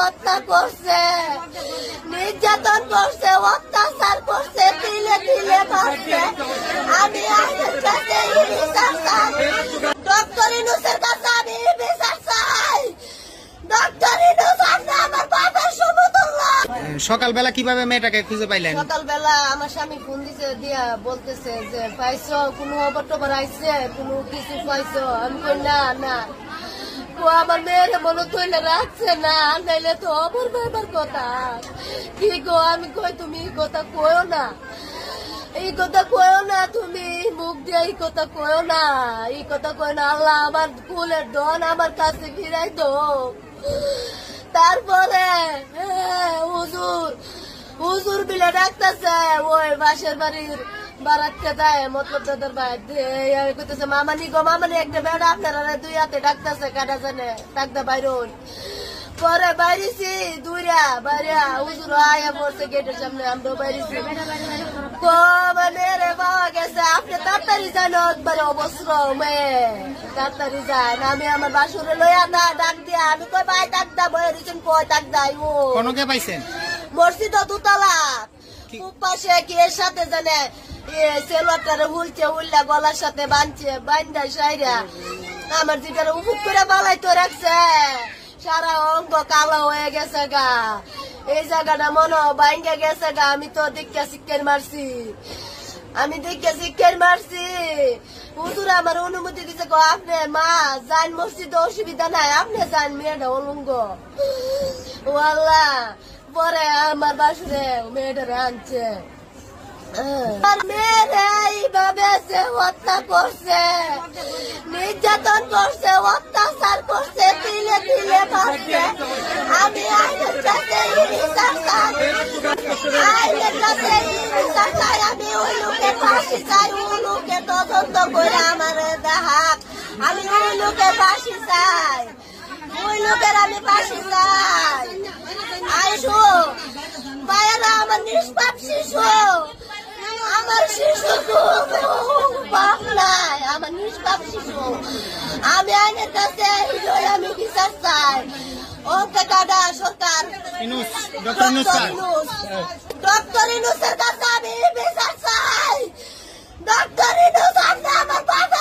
হত্যা করছে, নির্যাতন করছে, অত্যাচার করছে, তিলে তিলে মারছে। আমি আইনের কাছে বিচার চাই, ডক্টর ইউনূসের কাছে আমি বিচার চাই। ডক্টর ইউনূস আপনি আমার বাবার সমতুল্য। সকালবেলা কিভাবে মেয়েটাকে খুঁজে পাইলেন? সকালবেলা আমার স্বামী ফোন দিছে, দিয়া বলতেছে যে পাইছো কোনো খবর টবর আইছে, কোনো কিছু পাইছো? আমি কই না না, আমার মেয়ের মনে তৈলে রাখছে না, নাইলে তো অমর ব্যাপার কথা। কি গো, আমি কই তুমি এই কথা কয়ো না, এই কথা কয়ো না, তুমি মুখ দিয়ে এই কথা কয়ো না, এই কথা কয় না। আল্লাহ আমার কুলের ধন আমার কাছে ফিরাই দো। তারপরে হুজুর বিলে ডাকতেছে, ওই বাসের বাড়ির বারাতকে দেয় মতলব দাদার ভাই কইতেছে মামানি গো মামানি, একটা বেড়া আপনারা দুই হাতে ডাকতেছে, কাটা জানে ডাকতে বাইরন। পরে বাইরেছি দুইরা বাইরা, হুজুর আয়া পড়ছে গেটের সামনে, আমরাও বাইরেছি। মানে রে বাবা গেছে, আপনি তাড়াতাড়ি যান, একবারে অবস্ত্র মেয়ে তাড়াতাড়ি যান। আমি আমার বাসুরে লইয়া না ডাক দিয়া, আমি কই ভাই ডাক দা বই রিজন কয় ডাক দাই। ও কোনকে পাইছেন? মসজিদ দুতলা খুব পাশে কি এর সাথে জানে সেলোয়ারটারে হুলছে, হুল্লা গলার সাথে বাঁধছে, বান্ধা সাইরা আমার যেটারে উপুক করে বালাই তো রাখছে, সারা অঙ্গ কালো হয়ে গেছে গা। এই জায়গাটা মনে ভাঙ্গে গেছে গা। আমি তো দীক্ষা শিক্ষের মারছি, আমি দীক্ষা শিক্ষের মারছি। হুজুর আমার অনুমতি দিছে, গো আপনি মা যান মসজিদে, অসুবিধা নাই, আপনি যান, মেয়েটা অলঙ্গ। ও আল্লাহ, পরে আমার বাসুরে মেয়েটা আনছে, মেয়েরা এইভাবে সে হত্যা করছে, নির্যাতন করছে, অত্যাচার করছে, তিলে তিলে মারছে। আমি আইনের কাছে বিচার চাই, আইনের কাছে বিচার চাই। আমি ওই লোকের ফাঁসি চাই, ওই লোকে তদন্ত করে আমার দেখাক। আমি ওই লোকের ফাঁসি চাই, ওই লোকের আমি ফাঁসি চাই। আইসো ভাইয়ারা, আমার নিষ্পাপ শিশু, আমার শিশু বাপ নাই, আমার নিষ্পাপ শিশু। আমি আইনের কাছে আমি বিচার চাই। ওকে কাটা সরকার, ডক্টর ইউনূসের কাছে আমি বিচার চাই। ডক্টর ইউনূস আপনি আমার বাবা